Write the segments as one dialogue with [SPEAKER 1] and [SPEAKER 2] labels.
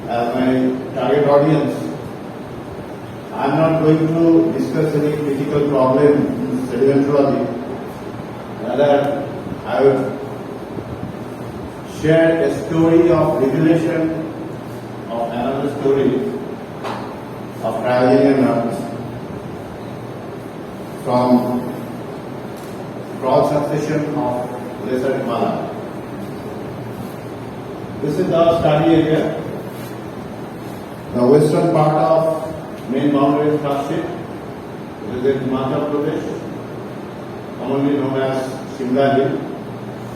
[SPEAKER 1] as my target audience, I am not going to discuss any critical problem in sedimentology. Rather, I will share a story of revelation of another story of Cryogenian Earth from broad succession of Lesser Himalayan. This is our study area. The western part of main boundary Kashmir, it is in Himachal Pradesh, commonly known as Shimla Hill.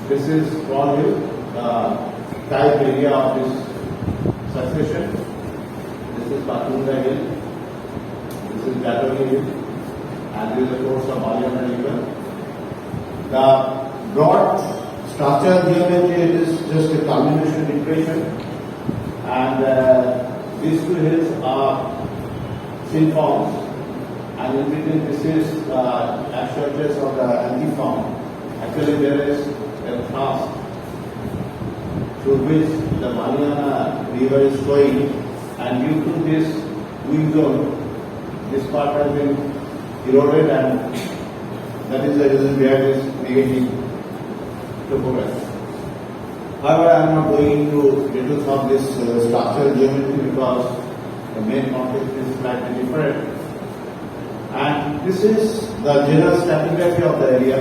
[SPEAKER 1] This is Krol Hill, the type area of this succession. This is Patunda Hill, this is Gatoni Hill, and this is the course of Haryana River. The broad structural geometry, it is just a combination equation, and these two hills are synforms, and in between this is assurges of the antiform. Actually, there is a thrust through which the Haryana River is flowing, and due to this wind zone, this part has been eroded, and that is the reason where this negative topography. However, I am not going to details of this structural geometry because the main context is slightly different. And this is the general stratigraphy of the area.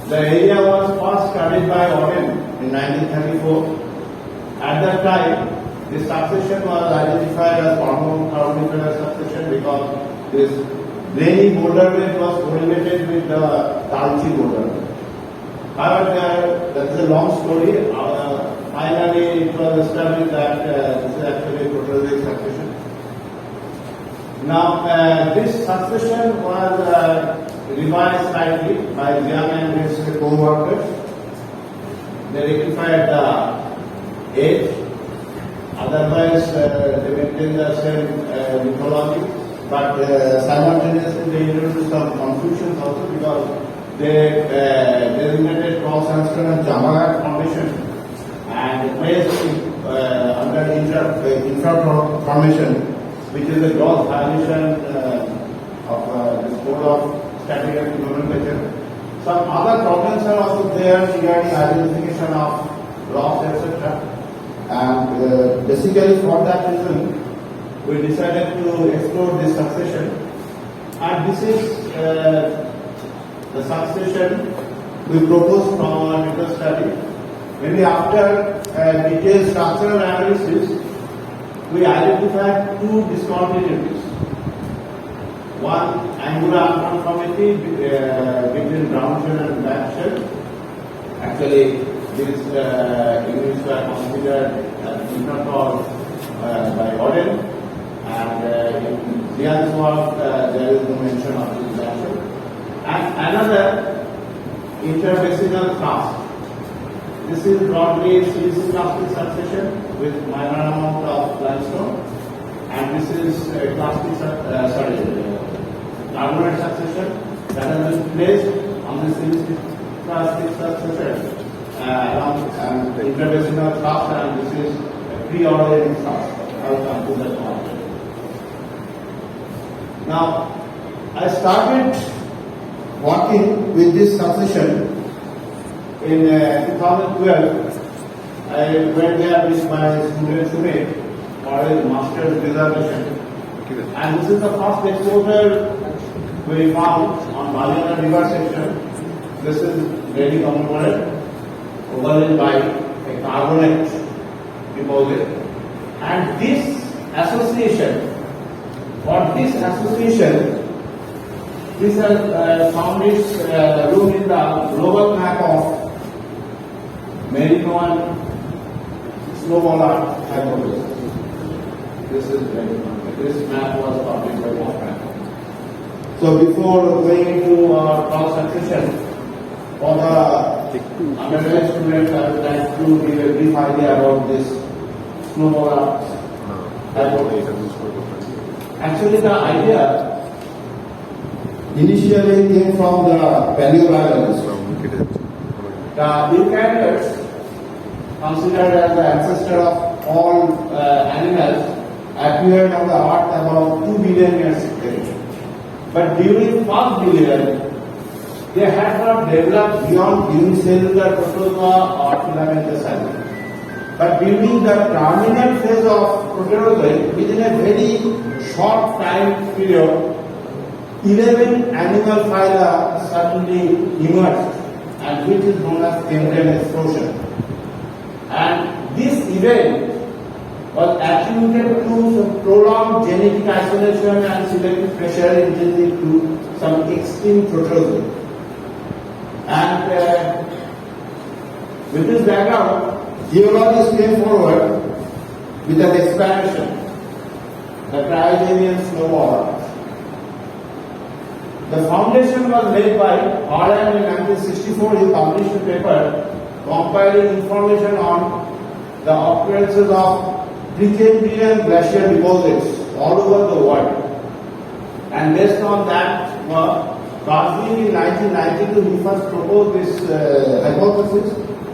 [SPEAKER 1] The area was first studied by Oden in 1934. At that time, this succession was identified as carboniferous succession because this grainy boulder bed was correlated with the Talchi boulder bed. However, that is a long story. Finally, it was established that this is actually a proterozoic succession. Now, this succession was revised slightly by Jiang and his co-workers. They rectified the age. Otherwise, they maintained the same mythology. But simultaneously, they introduced some confusions also because they designated cross sandstone and Jamagat formation and placed under infra formation, which is a gross violation of this code of stratigraphic nomenclature. Some other problems are also there regarding identification of rocks, etc. And basically, for that reason, we decided to explore this succession, and this is the succession we proposed from our little study. Maybe after detailed structural analysis, we identified two discontinuities. One, angular unconformity between ground shell and back shell. Actually, these units were considered as intercrossed by Oden, and in Jian's work, there is no mention of this back shell. And another interbasinal thrust. This is broadly siliciclastic succession with minor amount of limestone, and this is a carbonate succession that has been placed on the siliciclastic succession along interbasinal thrust, and this is a pre-ordering thrust. I will come to that point. Now, I started working with this succession in 2012. I went there with my student Sumit for a master's dissertation, and this is the first exposure we found on Haryana river section. This is very conglomerate, overlaid by a carbonate deposit, and this association, this has found its room in the global map of Merino snowballer hypothesis. This map was published by Prof. So before going into our cross succession, for the undergraduate students, I would like to give a brief idea about this snowballer hypothesis. Actually, the idea initially came from the paleobiologists. The eukaryotes, considered as the ancestor of all animals, appeared on the Earth about 2 billion years ago. But during 1 billion, they had not developed beyond unicellular protozoa or filamentous algae. But during the terminal phase of Proterozoic, within a very short time period, 11 animal phyla suddenly emerged, and which is known as Cambrian explosion. And this event was attributed to some prolonged genetic isolation and selective pressure intrinsic to some extreme Proterozoic. And with this background, geologists came forward with an expansion, the Cryogenian snowball. The foundation was laid by Harlan in 1964. He published a paper compiling information on the occurrences of Precambrian glacier deposits all over the world. And based on that work, Darjeeling in 1992, he first proposed this hypothesis,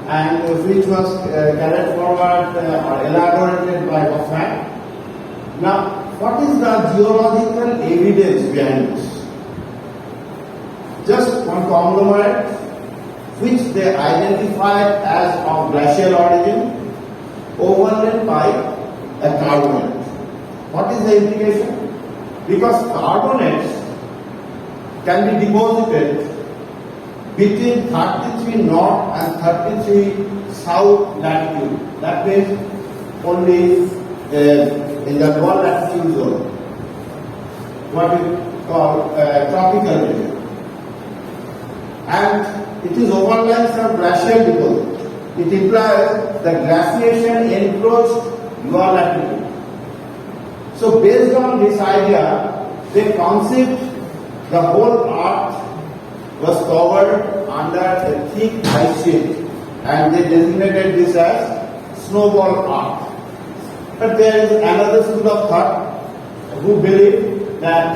[SPEAKER 1] and which was carried forward or elaborated by Hoffman. Now, what is the geological evidence behind this? Just one conglomerate, which they identified as of glacial origin, overlaid by a carbonate. What is the implication? Because carbonates can be deposited between 33 north and 33 south latitude. That means only in the lower latitude zone, what we call tropical region. And it is overlying some glacial deposit. It implies the glaciation encroached lower latitude. So based on this idea, they conceived the whole earth was covered under a thick ice sheet, and they designated this as snowball earth. But there is another school of thought who believe that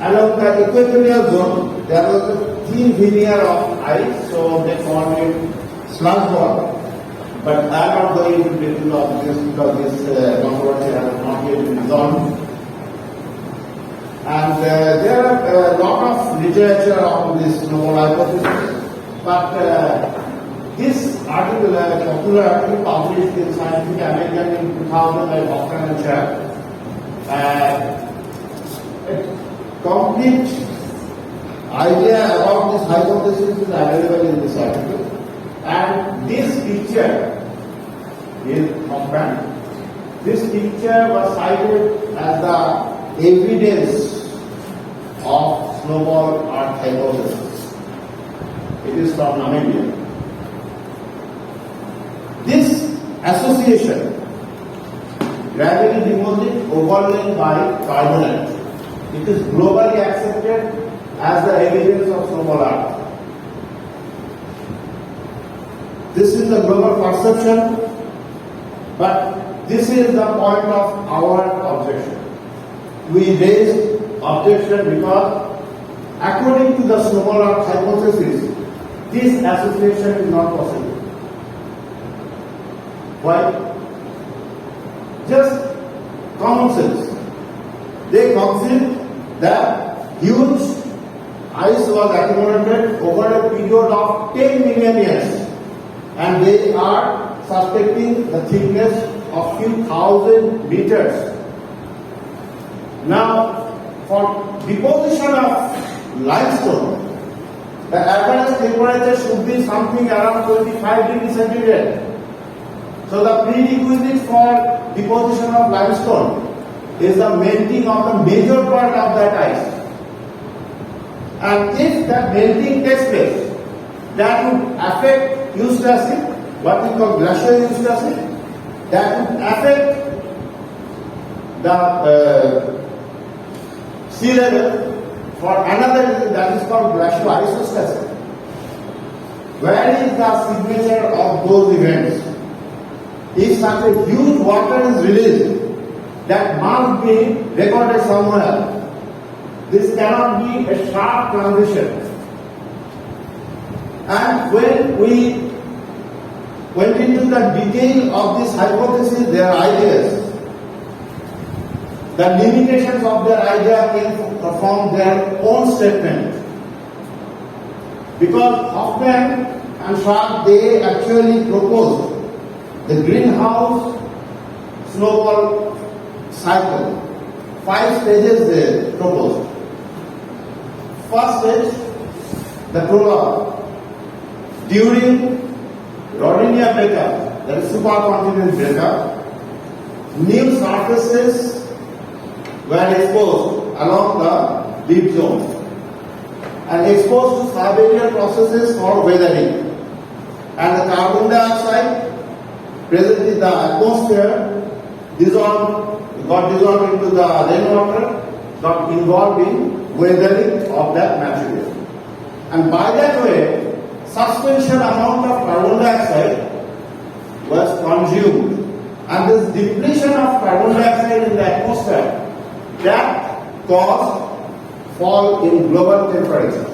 [SPEAKER 1] along the equatorial zone there was a thin veneer of ice, so they called it sludge ball. But I am not going into detail of this because this controversy has not yet been resolved. And there are a lot of literature on this snowball hypothesis, but this article, a popular article published in Scientific American in 2000 by Hoffman and Schaap, a complete idea about this hypothesis is available in this article. And this picture is Hoffman. This picture was cited as the evidence of snowball earth hypothesis. It is from Namibia. This association, gravity deposit overlaid by carbonate, it is globally accepted as the evidence of snowball earth. This is the global perception, but this is the point of our objection. We raised objection because according to the snowball earth hypothesis, this association is not possible. Why? Just common sense. They conceived that huge ice was accumulated over a period of 10 million years, and they are suspecting the thickness of few thousand meters. Now, for deposition of limestone, the average temperature should be something around 25 degrees centigrade. So the prerequisite for deposition of limestone is the melting of the major part of that ice. And if that melting takes place, that would affect eustasis, what we call glacial eustasis, that would affect the sea level for another reason, that is called glacial isostasis. Where is the signature of those events? If such a huge water is released, that must be recorded somewhere. This cannot be a sharp transition. And when we went into the detail of this hypothesis, their ideas, the limitations of their idea came from their own statement. Because Hoffman and Sharp, they actually proposed the greenhouse snowball cycle. 5 stages they proposed. First stage, the prologue. During Rodinia breakup, that is supercontinent breakup, new surfaces were exposed along the deep zone and exposed to Siberian processes for weathering. And the carbon dioxide present in the atmosphere got dissolved into the rainwater, got involved in weathering of that material. And by that way, substantial amount of carbon dioxide was consumed. And this depletion of carbon dioxide in the atmosphere, that caused fall in global temperature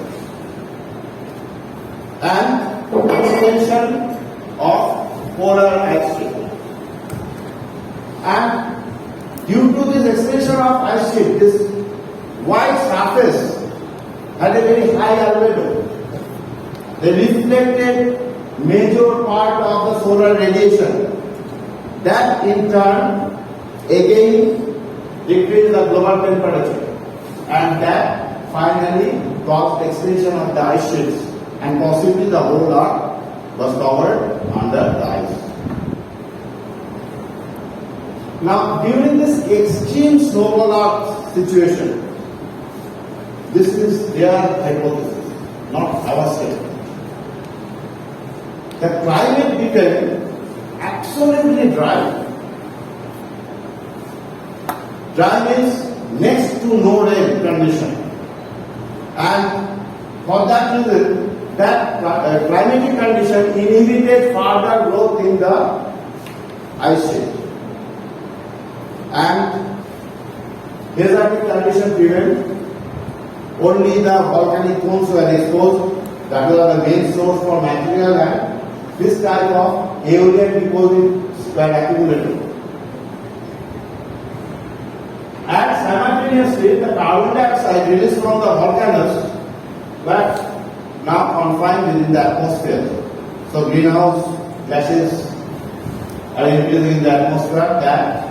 [SPEAKER 1] and extension of polar ice sheet. And due to this extension of ice sheet, this white surface had a very high albedo. They reflected major part of the solar radiation. That in turn again decreased the global temperature, and that finally caused extension of the ice sheets, and possibly the whole earth was covered under the ice. Now, during this extreme snowball earth situation, this is their hypothesis, not our statement. The climate became absolutely dry. Dry means next to no rain condition. And for that reason, that climatic condition inhibited further growth in the ice sheet. And desertic condition prevailed. Only the volcanic cones were exposed. That was the main source for material, and this type of aeolian deposits were accumulated. And simultaneously, the carbon dioxide released from the volcanoes were now confined within the atmosphere. So greenhouse gases are increasing in the atmosphere, that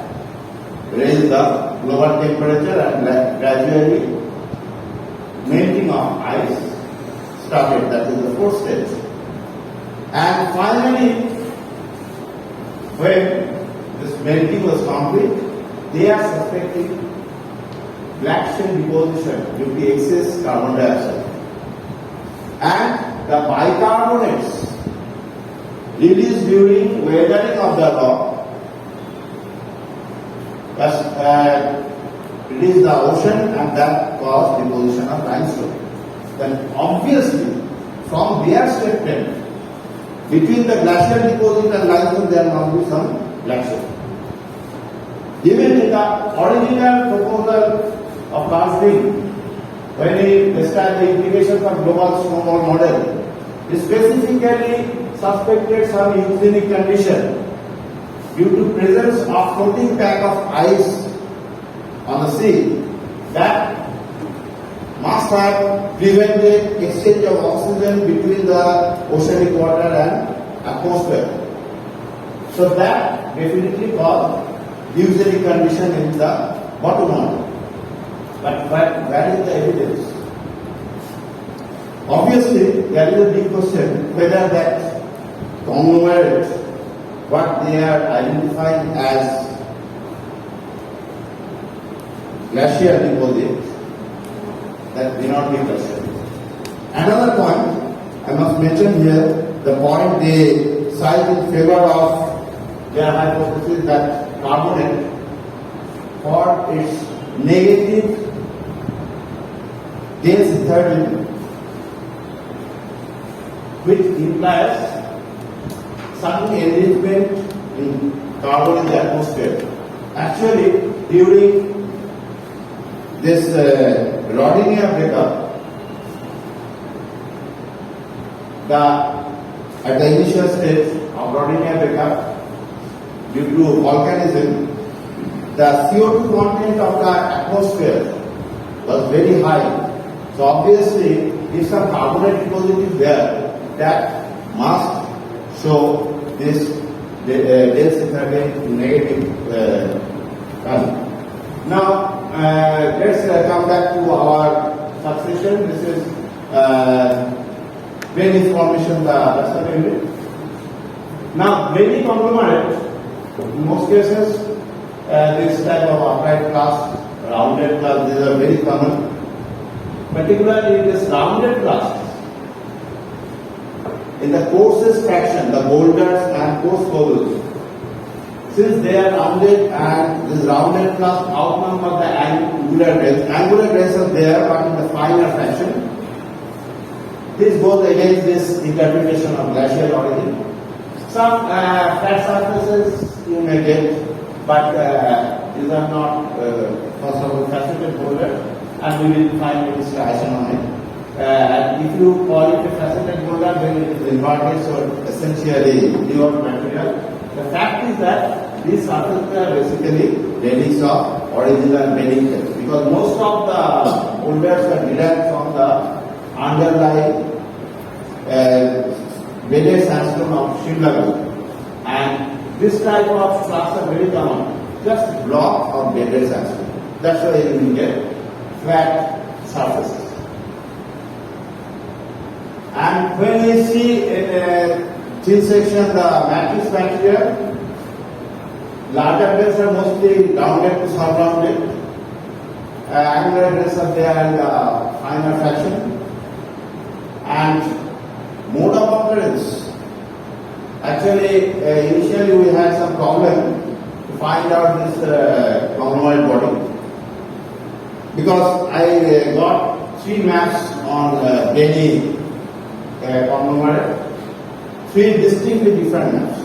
[SPEAKER 1] raise the global temperature, and gradually melting of ice started. That is the fourth stage. And finally, when this melting was complete, they are suspecting black shell deposition due to excess carbon dioxide. And the bicarbonates released during weathering of the rock released the ocean, and that caused deposition of limestone. Then obviously, from their statement, between the glacial deposit and limestone, there must be some black shell. Even in the original proposal of Darsling, when he described the implications of global snowball model, he specifically suspected some eugenic condition due to presence of floating pack of ice on the sea that must have prevented exchange of oxygen between the oceanic water and atmosphere. So that definitely caused eugenic condition in the bottom model. But where is the evidence? Obviously, there is a big question whether that conglomerate, what they are identifying as glacial deposit, that may not be questioned. Another point I must mention here, the point they cite in favor of their hypothesis that carbonate, for its negative dense 13, which implies some enrichment in carbon in the atmosphere. Actually, during this Rodinia breakup, at the initial stage of Rodinia breakup, due to volcanism, the CO2 content of the atmosphere was very high. So obviously, if some carbonate deposit is there, that must show this del negative value. Now, let's come back to our succession. This is vein formation, the Lesser unit. Now, veiny conglomerate, in most cases, this type of upright clast, rounded clast, these are very common. Particularly this rounded clast, in the coarsest fraction, the boulders and coarse cobbles, since they are rounded and this rounded clast outnumber the angular grains. Angular grains are there, but in the finer fraction. This goes against this interpretation of glacial origin. Some flat surfaces you may get, but these are not first of all faceted boulders, and we will find a discussion on it. And if you call it a faceted boulder, then it is inverted, so essentially pure material. The fact is that these surfaces are basically relics of original bedding phase, because most of the boulders are derived from the underlying bedded sandstone of Shimla group, and this type of clasts are very common, just block of bedded sandstone. That's why you will get flat surfaces. And when we see in a thin section the matrix material, larger grains are mostly rounded to sub-rounded, angular grains are there in the finer fraction, and mode of occurrence. Actually, initially we had some problem to find out this conglomerate body, because I got 3 maps on daily conglomerate, 3 distinctly different maps.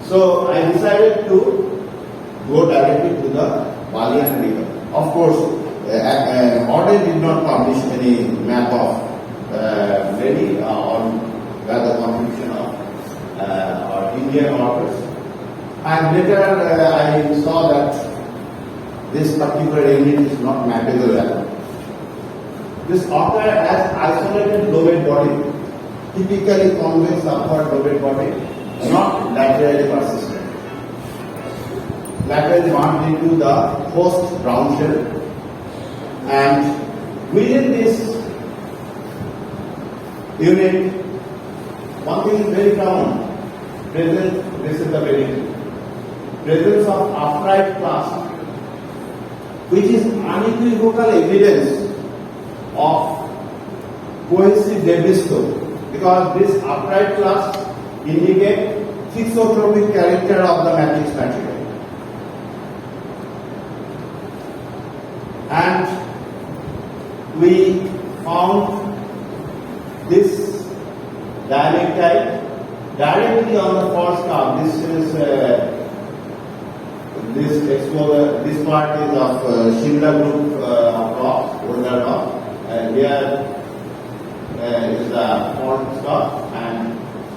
[SPEAKER 1] So I decided to go directly to the Valian river. Of course, Auden did not publish any map of Delhi or where the contribution of or Indian authors. And later I saw that this particular unit is not mappable at all. This occurs as isolated lobate body, typically convex upward lobate body, not laterally persistent. Laterally marked into the host ground shell, and within this unit, one thing is very common. This is the presence of upright clast, which is unequivocal evidence of cohesive debris flow, because this upright clast indicate thixotropic character of the matrix material. And we found this dialectite directly on the first curve. This is this part is of Shimla group of rocks, older rock. Here is the fault scarp, and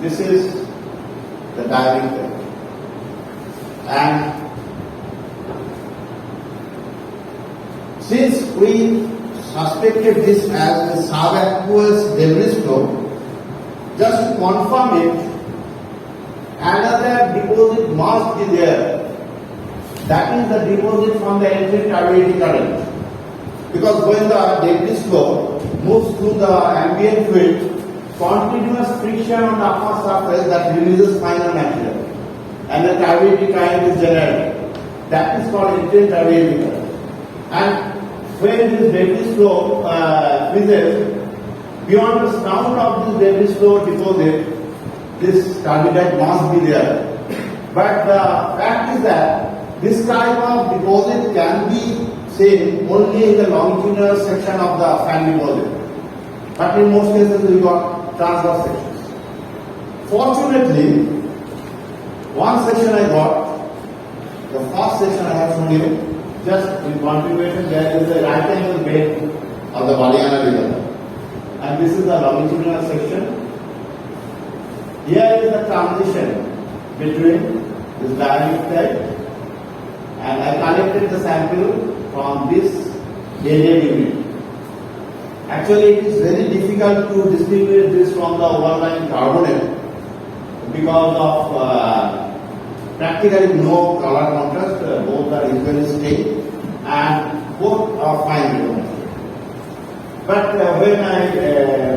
[SPEAKER 1] this is the dialectite. And since we suspected this as the subaqueous debris flow, just to confirm it, another deposit must be there. That is the deposit from the entry turbidity current. Because when the debris flow moves through the ambient fluid, continuous friction on the upper surface that releases finer material, and the turbidity current is generated. That is called entry turbidity current. And when this debris flow freezes, beyond the sound of this debris flow deposit, this turbidite must be there. But the fact is that this type of deposit can be seen only in the longitudinal section of the fan deposit. But in most cases we got transverse sections. Fortunately, one section I got, the first section I have shown you, just in continuation there is a right angle bend of the Valiana river. And this is the longitudinal section. Here is the transition between this diamectite, and I collected the sample from this alien unit. Actually, it is very difficult to distinguish this from the overlying carbonate because of practically no color contrast. Both are equally stained and both are fine granular. But when I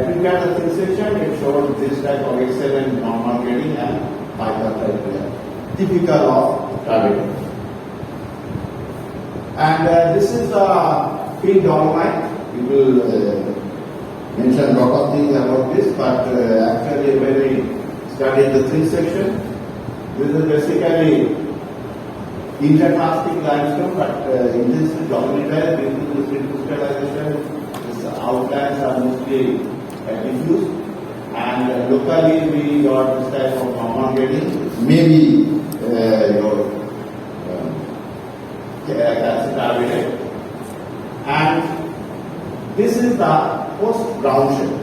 [SPEAKER 1] prepared the thin section, it showed this type of excellent normal grading and bipartite, typical of targeting. And this is the pink dolomite. We will mention a lot of things about this, but actually when we studied the thin section, this is basically interclastic limestone, but intensely dominated due to this crystallization. These outlines are mostly diffuse, and locally we got this type of common grading, maybe your calcium, and this is the post ground shell.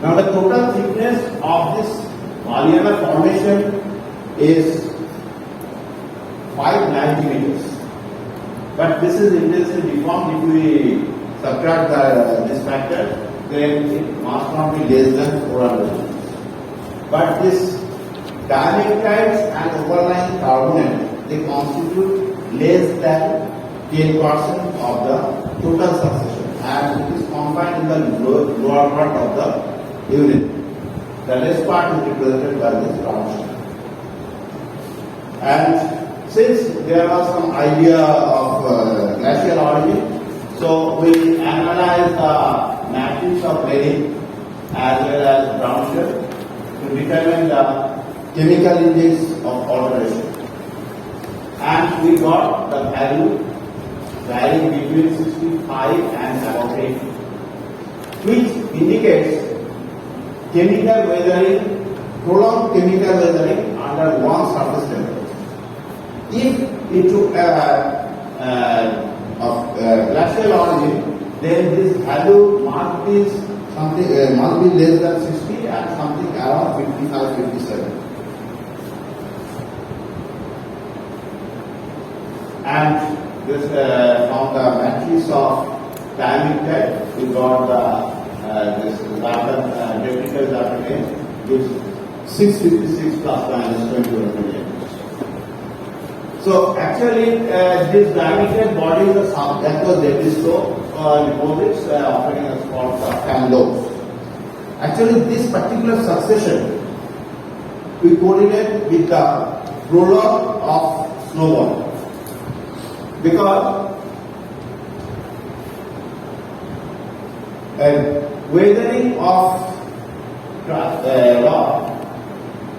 [SPEAKER 1] Now the total thickness of this Mariana formation is 590 meters. But this is intensely deformed. If we subtract this factor, then it must not be less than 400 meters. But this diamectites and overlying carbonate, they constitute less than 10% of the total succession, and it is confined in the lower part of the unit. The rest part is represented by this round shell. And since there was some idea of glacial origin, so we analyzed the matrix of bearing as well as ground shell to determine the chemical index of alteration. And we got the value varying between 65 and about 80, which indicates chemical weathering, prolonged chemical weathering under one surface temperature. If it took of glacial origin, then this value must be something must be less than 60 and something around 55, 57. And this from the matrix of diamectite, we got the this technical data gives 656 plus minus 21 million. So actually, this diamectite body is a deposisto deposits operating as called camlobes. Actually, this particular succession we correlate with the prologue of snowball, because weathering of rock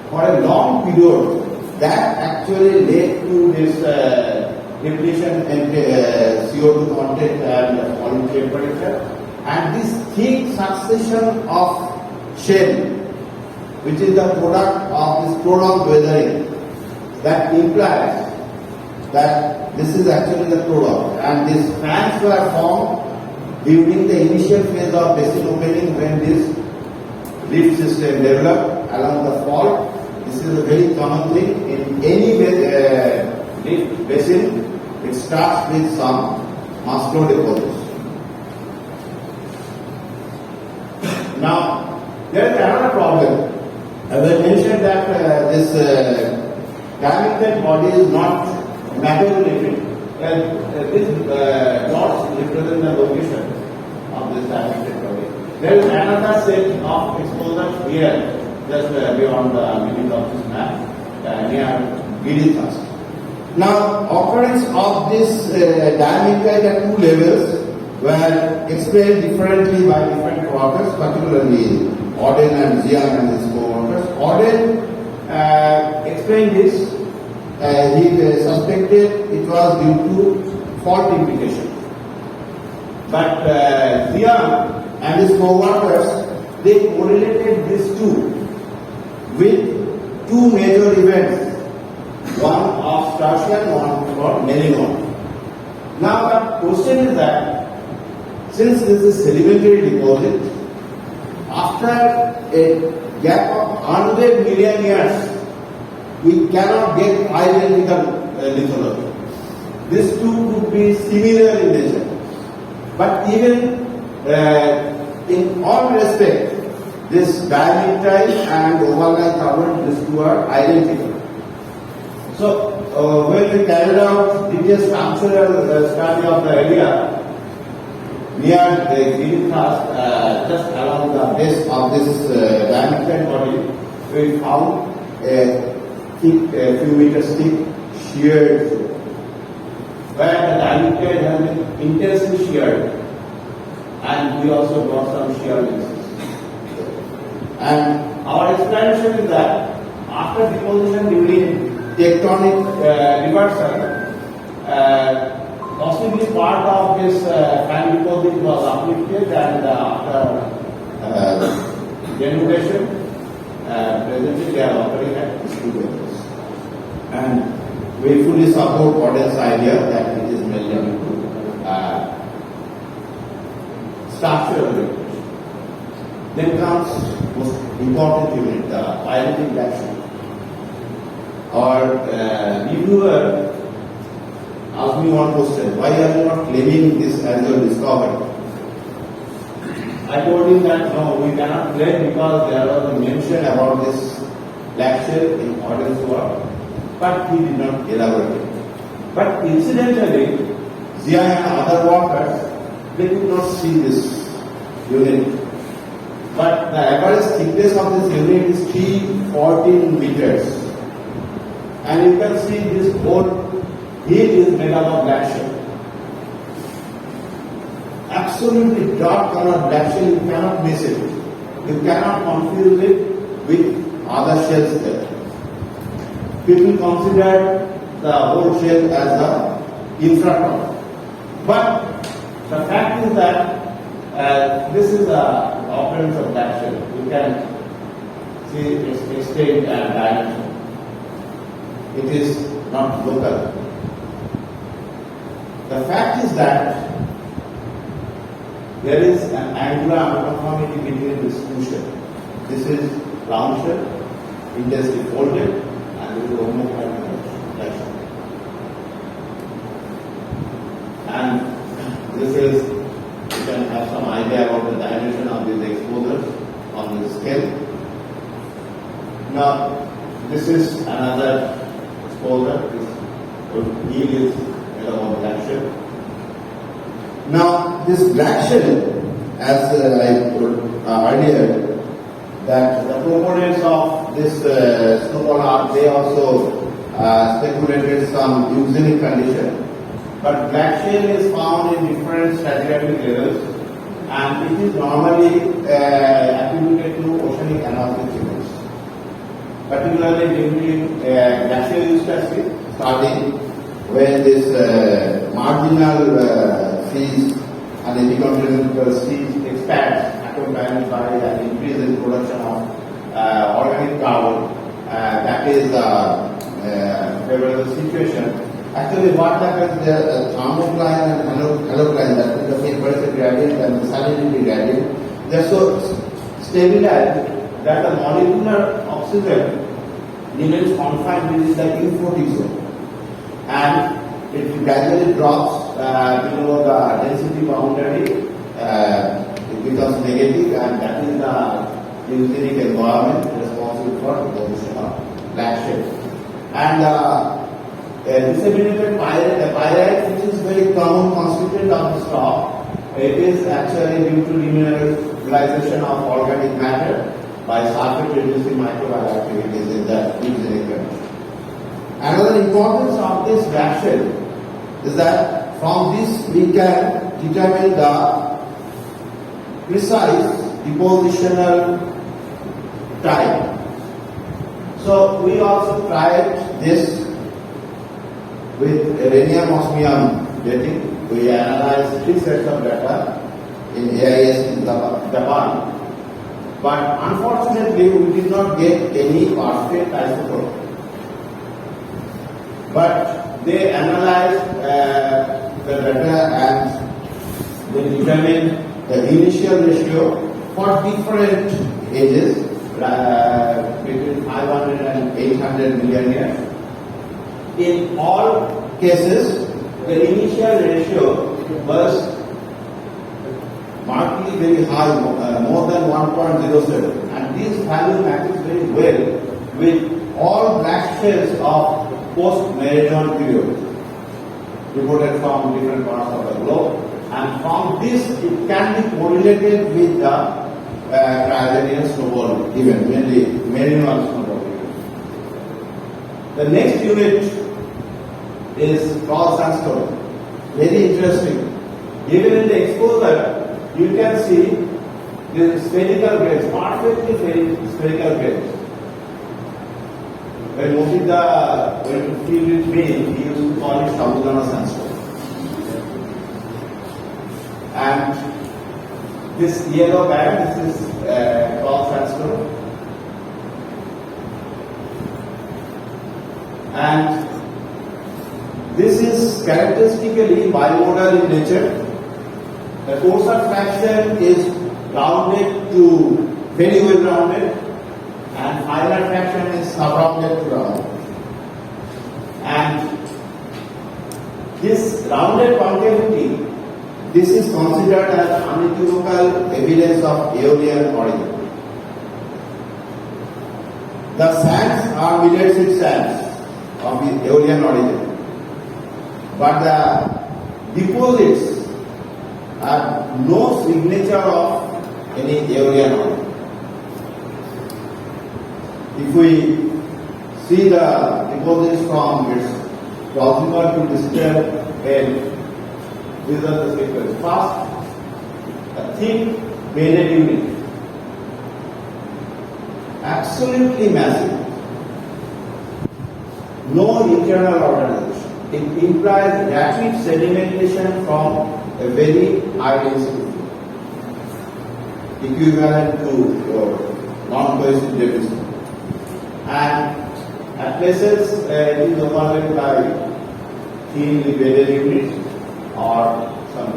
[SPEAKER 1] for a long period that actually led to this depletion in CO2 content and falling temperature, and this thick succession of shell, which is the product of this prolonged weathering, that implies that this is actually the prologue, and these fans were formed during the initial phase of basin opening when this rift system developed along the fault. This is a very common thing in any rift basin. It starts with some muscle deposits. Now, there is another problem. As I mentioned that this diamectite body is not macrolithic. This dots represent the location of this diamectite body. There is another set of exposures here, just beyond the middle of this map, near Giritha's. Now, occurrence of this diamectite at two levels were explained differently by different workers, particularly Auden and Jiang and his co-workers. Auden explained this. He suspected it was due to fault implication. But Jiang and his co-workers, they correlated these two with two major events, one of Straussian, one for Melinoff. Now the question is that since this is sedimentary deposit, after a gap of 100 million years, we cannot get identical lithology. These two could be similar in nature, but even in all respect, this diamictite and overlying carbon, these two are identical. So when we carried out detailed structural study of the area near the green thrust, just along the base of this diamictite body, we found a few meters thick sheared zone, where the diamictite has been intensely sheared, and we also got some shear links. And our explanation is that after deposition during tectonic reversal, possibly part of this fan deposit was uplifted, and after denudation, presently they are occurring at these two levels. And we fully support Gordon's idea that it is mainly due to structural regulation. Then comes most important unit, the pyrolytic action. Our reviewer asked me one question: why are you not claiming this as your discovery? I told him that no, we cannot claim because there was a mention about this black shell in Gordon's work, but he did not elaborate. But incidentally, Zia and other workers, they could not see this unit. But the average thickness of this unit is 314 meters. And you can see this whole heat is made up of black shell. Absolutely dark color black shell, you cannot miss it. You cannot confuse it with other shells there. People consider the whole shell as the infraton. But the fact is that this is the occurrence of black shell. You can see its extent and dimension. It is not local. The fact is that there is an angular uniformity between these two shells. This is round shell, intensely folded, and this is homogeneous black shell. And this is, you can have some idea about the dimension of these exposures on the scale. Now, this is another exposure. This yield is made of black shell. Now, this black shell, as I told earlier, that the proponents of this snowball art, they also speculated some eugenic condition. But black shell is found in different stratigraphic levels, and it is normally attributed to oceanic anomalic signals, particularly during glacial eustacy, starting when this marginal seas and epicontinental seas expands, accompanied by an increase in production of organic carbon. That is a favorable situation. Actually, what happens there, thermocline and halocline, that is the temperature gradient and the salinity gradient, they are so stabilized that the molecular oxygen remains confined within the euphotic zone, and it gradually drops below the density boundary. It becomes negative, and that is the eugenic environment responsible for the position of black shell. And disseminated pyrite, which is very common constituent of the stock, it is actually due to demineralization of organic matter by sulfate-reducing microbial activities in the eugenic condition. Another importance of this black shell is that from this we can determine the precise depositional time. So we also tried this with rhenium osmium dating. We analyzed 3 sets of data in AIS in Japan, but unfortunately we did not get any perfect isotope. But they analyzed the data and they determined the initial ratio for different ages between 500 and 800 million years. In all cases, the initial ratio was markedly very high, more than 1.07, and this value matches very well with all black shells of post-Meridional period reported from different parts of the globe, and from this it can be correlated with the Cryogenian snowball event, mainly Meridional snowball event. The next unit is Krol sandstone. Very interesting. Even in the exposure, you can see the spherical grains, perfectly spherical grains. When Mofida went to field with me, he used to call it Sabudana sandstone. And this yellow band, this is Krol sandstone. And this is characteristically bimodal in nature. The coarser fraction is rounded to very well rounded, and finer fraction is sub-rounded to round. And this rounded concavity, this is considered as unequivocal evidence of aeolian origin. The sands are mineral sands of the aeolian origin, but the deposits have no signature of any aeolian origin. If we see the deposits from its proximal to distal end, these are the sequence. First, a thick bedded unit, absolutely massive, no internal organization. It implies rapid sedimentation from a very high density, equivalent to non-cohesive deposition. And at places it is overlaid by thinly bedded units or some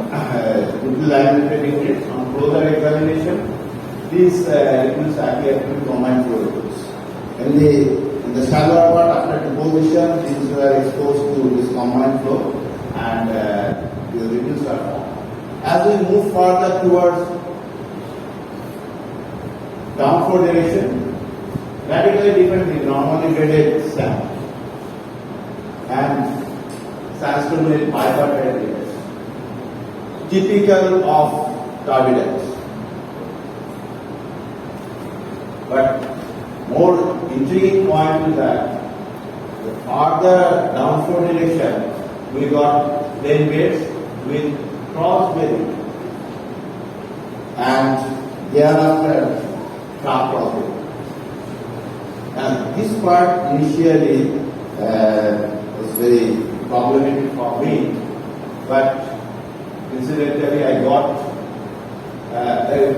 [SPEAKER 1] laminated units. On closer examination, these units appear to be combined fluids. In the shallower part, after deposition, these were exposed to this combined flow, and the reduced are formed. As we move further towards downflow direction, radically different with normally graded sand and sandstone with bipartite layers, typical of turbidite. But more intriguing point is that the further downflow direction, we got plain beds with cross bedding, and thereafter sharp cross bedding. And this part initially was very problematic for me, but incidentally I got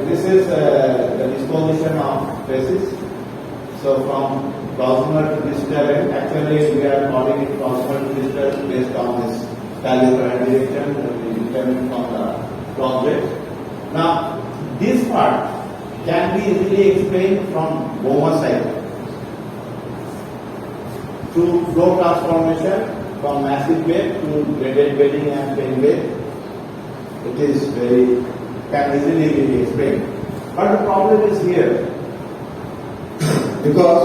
[SPEAKER 1] this is the disposition of faces. So from proximal to distal end, actually we are calling it proximal to distal based on this value and direction we determine from the cross bed. Now this part can be easily explained from Boma cycle through flow transformation from massive bed to graded bedding and plain bed. It is can easily be explained. But the problem is here, because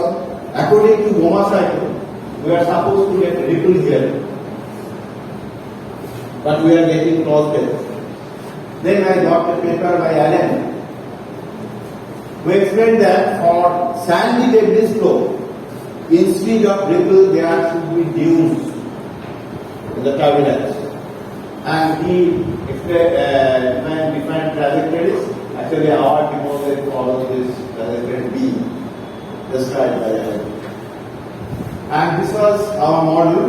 [SPEAKER 1] according to Boma cycle, we are supposed to get ripple here, but we are getting cross bed. Then I got a paper by Allen. We explained that for sandy debris flow, instead of ripple, there should be dunes in the turbidite. And he explained different trajectories. Actually, our deposit follows this trajectory B described by Allen. And this was our model.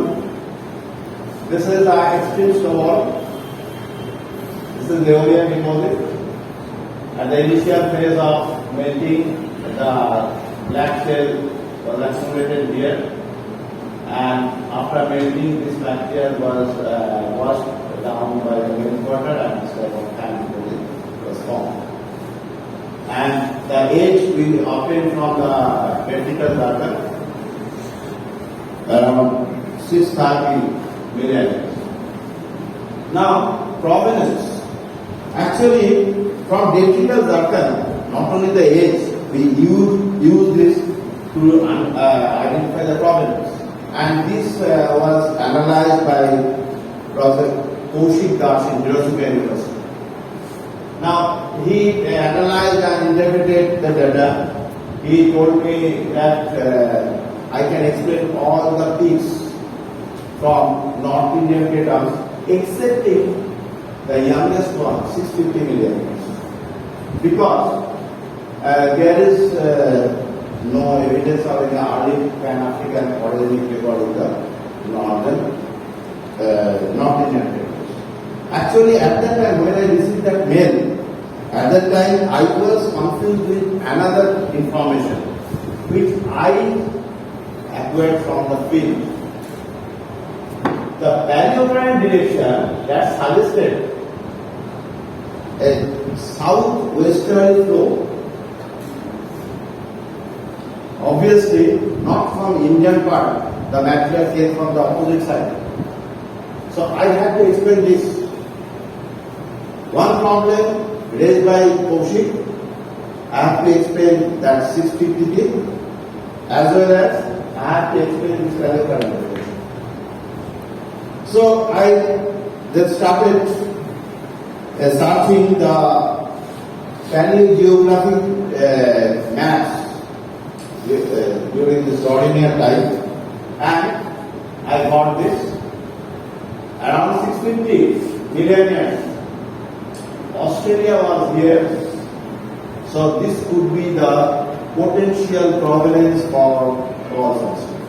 [SPEAKER 1] This is the extreme snowball. This is the aeolian deposit. At the initial phase of melting, the black shell was accumulated here, and after melting, this black shell was washed down by the rainwater, and this type of time deposit was formed. And the age we obtained from the technical data around 630 million years. Now, provenance. Actually, from dactyl zircon, not only the age, we use this to identify the provenance. And this was analyzed by Prof. in Geological University. Now, he analyzed and interpreted the data. He told me that I can explain all the peaks from North Indian craters excepting the youngest one, 650 million years. Because there is no evidence of any early Pan-African orogenic record in the North Indian craters. Actually, at that time when I received that mail, at that time I was confused with another information which I acquired from the field. The paleobrine direction that suggested a southwesterly flow, obviously not from Indian part, the material came from the opposite side. So I had to explain this. One problem raised by Kaushik, I have to explain that 650 deep, as well as I have to explain this paleobrine. So I then started searching the paleogeographic maps during this ordinary time, and I got this. Around 650 million years, Australia was here, so this could be the potential provenance for Krol sandstone.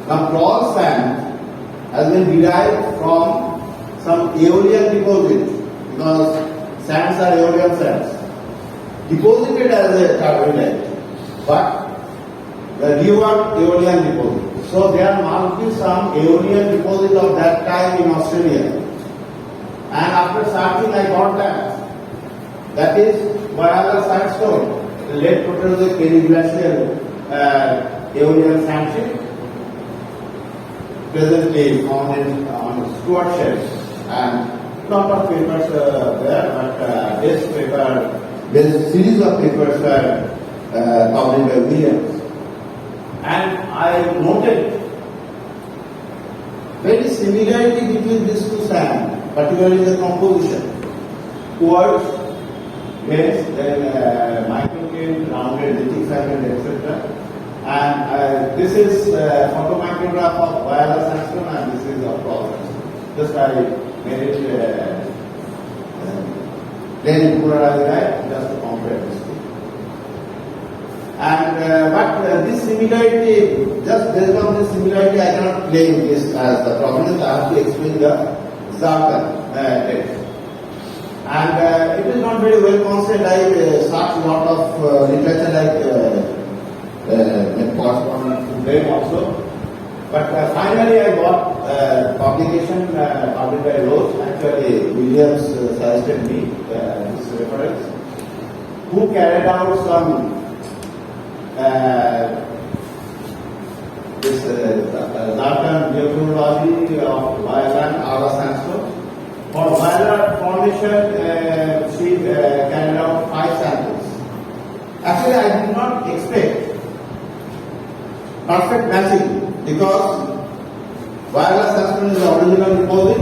[SPEAKER 1] Now, Krol sand has been derived from some aeolian deposit, because sands are aeolian sands, deposited as a carbonate, but the newer aeolian deposit. So there must be some aeolian deposit of that time in Australia. And after searching, I got that. That is Vayala sandstone, the late Proterozoic periglacial aeolian sandstone, presently found on Stuart shells, and lot of papers there, but this paper, this series of papers were published by Williams. And I noted very similarity between these two sands, particularly the composition, towards grains, then microcane, rounded, lithic fragment, etc. And this is photomicrograph of Vayala sandstone, and this is of Krol sandstone. Just I made it plain polarized just to compare this two. And but this similarity, just based on this similarity, I cannot claim this as the provenance. I have to explain the zircon text. And it is not very well conceived. I searched a lot of literature like corresponding to them also. But finally I got publication published by Rose. Actually, Williams suggested me this reference, who carried out some this zircon geochronology of Vayala and Ara sandstone. For Vayala formation, she carried out 5 samples. Actually, I did not expect perfect matching, because Vayala sandstone is the original deposit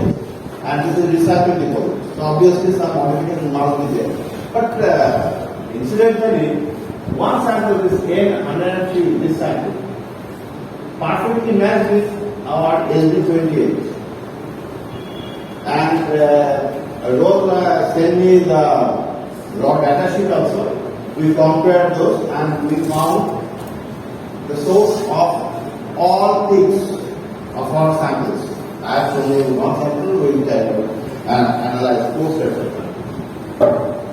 [SPEAKER 1] and this is recycled deposit. So obviously some modification must be there. But incidentally, one sample, this N103, this sample, perfectly matched with our SD28. And Rose sent me the raw data sheet also. We compared those and we found the source of all peaks of our samples. I have only one sample, we and analyzed 4 sets.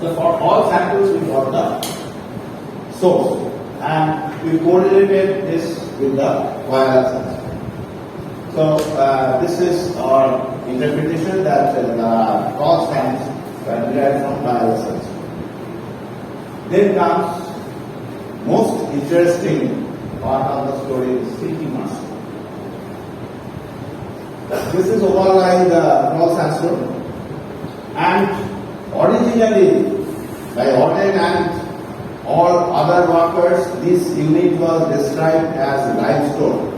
[SPEAKER 1] So for all samples we got the source and we correlated this with the Vayala sandstone. So this is our interpretation that the Krol sands were derived from Vayala sandstone. Then comes most interesting part of the story is Silky Master. This is overlying the Krol sandstone, and originally by Auden and all other workers, this unit was described as limestone,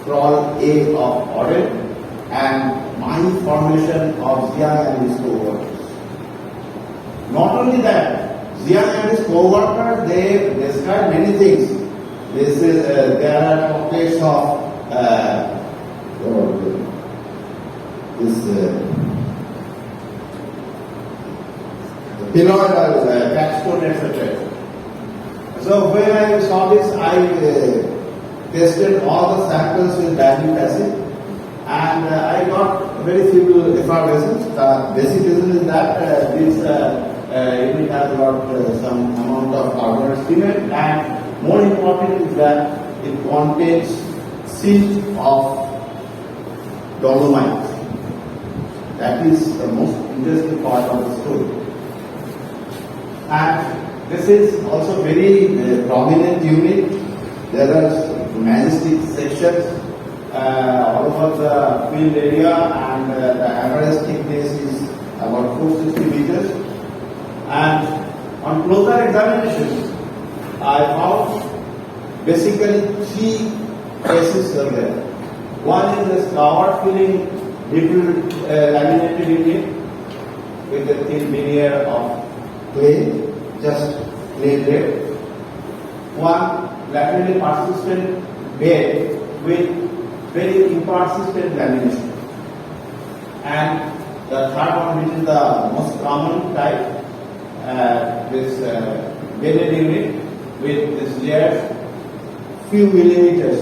[SPEAKER 1] Krol A of Auden, and mine formation of Xiang and his co-workers. Not only that, Xiang and his co-workers, they describe many things. There are pockets of pilloidal capstone, etc. So when I saw this, I tested all the samples with dilute acid, and I got very few effervescence. The basic reason is that this unit has got some amount of carbonate cement, and more important is that it contains silt of dolomite. That is the most interesting part of the story. And this is also very prominent unit. There are majestic sections all over the field area, and the average thickness is about 460 meters. And on closer examination, I found basically three cases are there. One is a scour filling little laminated unit with a thin veneer of clay, just clay bed. One laterally persistent bed with very impersistent lamination. And the third one, which is the most common type, this bedded unit with this layer, few millimeters,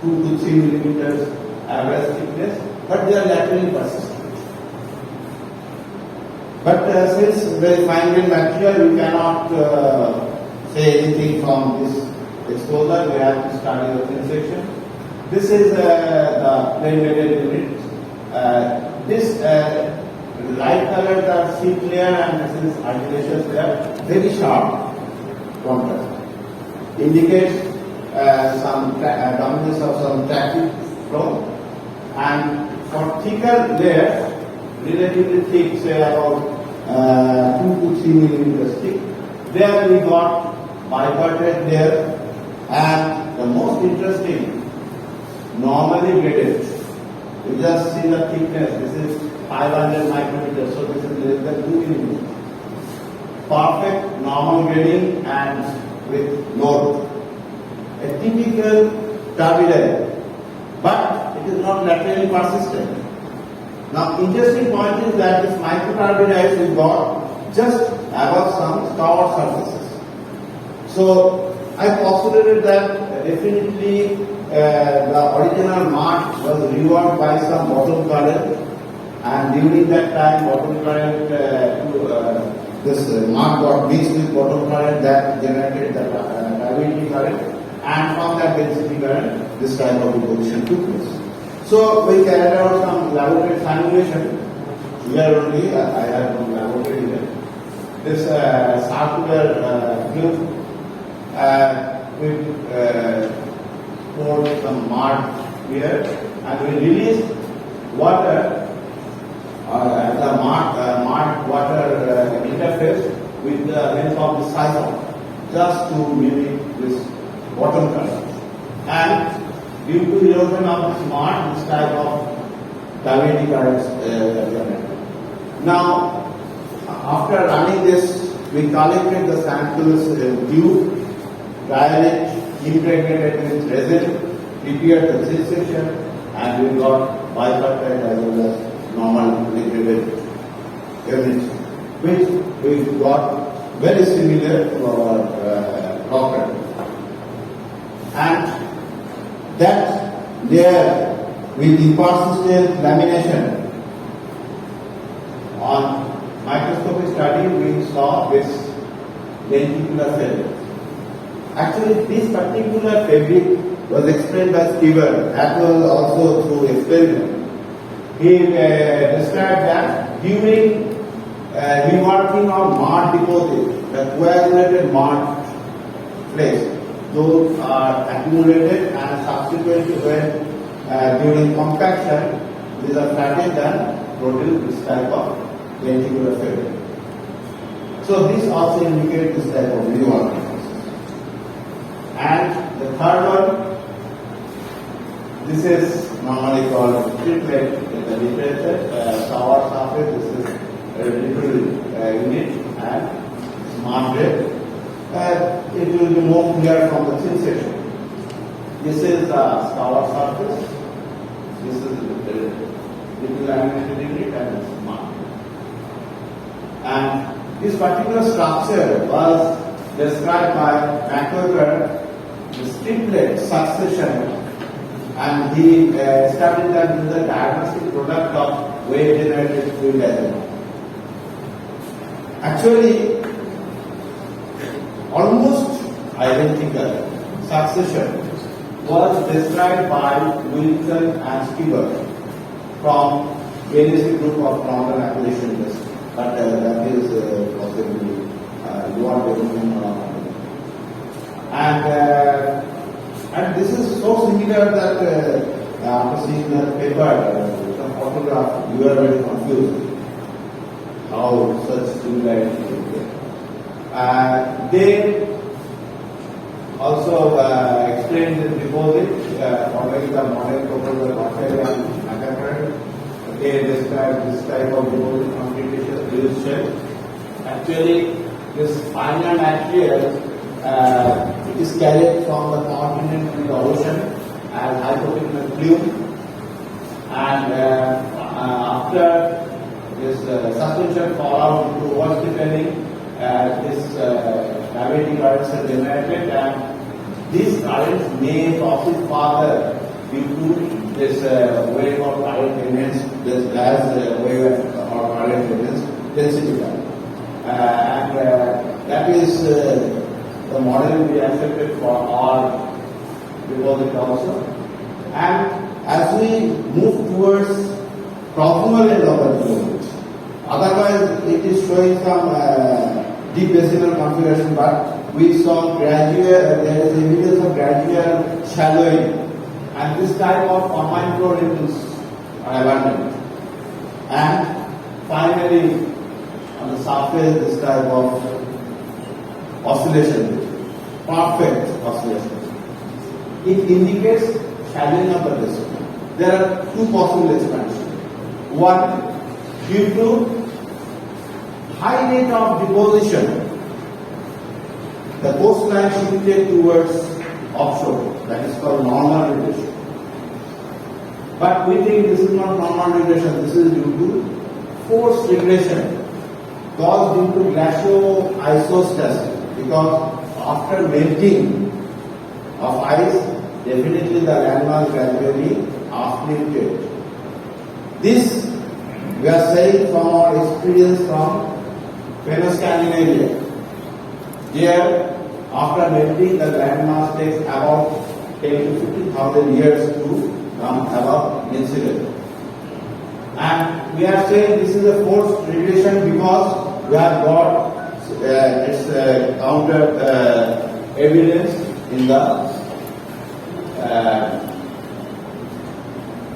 [SPEAKER 1] 2 to 3 millimeters average thickness, but they are laterally persistent. But since very fine grained material, we cannot say anything from this exposure. We have to study the thin section. This is the plain bedded unit. This light colored are sheet layer, and this is articulations layer, very sharp contrast. Indicates some dominance of some tractive flow. And for thicker layers, relatively thick, say about 2 to 3 millimeters thick, there we got bipartite layer, and the most interesting, normally graded. You just see the thickness. This is 500 micrometers, so this is less than 2 millimeters. Perfect normal grading and with load. A typical turbidite, but it is not laterally persistent. Now, interesting point is that this microturbidites we got just above some scour surfaces. So, I postulated that definitely the original mud was reworked by some bottom current, and during that time, bottom current this mud got mixed with bottom current that generated the turbidity current, and from that density current, this type of deposition took place. So we carried out some laboratory simulation. Here only I have one laboratory here. This circular tube we poured some mud here, and we released water at the mud water interface with the help of the siphon, just to mimic this bottom current. And due to erosion of this mud, this type of turbidity currents generated. Now, after running this, we collected the samples in tube, dried it, impregnated with resin, prepared the thin section, and we got bipartite as well as normal degraded units, which we got very similar to our rocker. And that layer with impersistent lamination, on microscopic study we saw this lenticular fabric. Actually, this particular fabric was explained by Steven. That was also through experiment. He described that during reworking of mud deposit, the coagulated mud flakes. Those are accumulated and subsequently when during compaction, these are flattened and produce this type of lenticular failure. So this also indicates this type of new organisms. And the third one, this is normally called triplet in the literature. Tower surface, this is a little unit and smart rate. It will be more clear from the thin section. This is the tower surface. This is the little laminated unit and smart. And this particular structure was described by McCullough, the triplet succession, and he established that this is a diagnostic product of wave generated fluid as well. Actually, almost identical succession was described by Wilson and Stewart from LSE group of London acquisition industry. But that is possibly you are developing and this is so similar that after seeing the paper, some photograph, you are very confused how such similarity is there. They also explained the deposit following the model proposal of Australia and Macquarie. They describe this type of deposit from cretaceous reduced shell. Actually, this final material it is carried from the continent to the ocean as hypothetical plume, and after this suspension fallout into overspilling, this gravity currents are generated, and these currents may proceed further due to this wave of current enhanced, this gas wave or current enhanced density. And that is the model we accepted for our deposit also. And as we move towards proximal end of the deposit, otherwise it is showing some deep basinal configuration, but we saw gradual, there is evidence of gradual shallowing, and this type of combined flow is abundant. And finally, on the surface, this type of oscillation, perfect oscillation. It indicates shallowing of the basin. There are two possible expansions. One, due to high rate of deposition, the coastline shifted towards offshore. That is called normal regression. But we think this is not normal regression. This is due to forced regression caused due to glacio-isostasis. Because after melting of ice, definitely the landmass gradually uplifted. This we are saying from our experience from Scandinavia. Here, after melting, the landmass takes about 10 to 50,000 years to come above incident. And we are saying this is a forced regression because we have got its counter evidence in the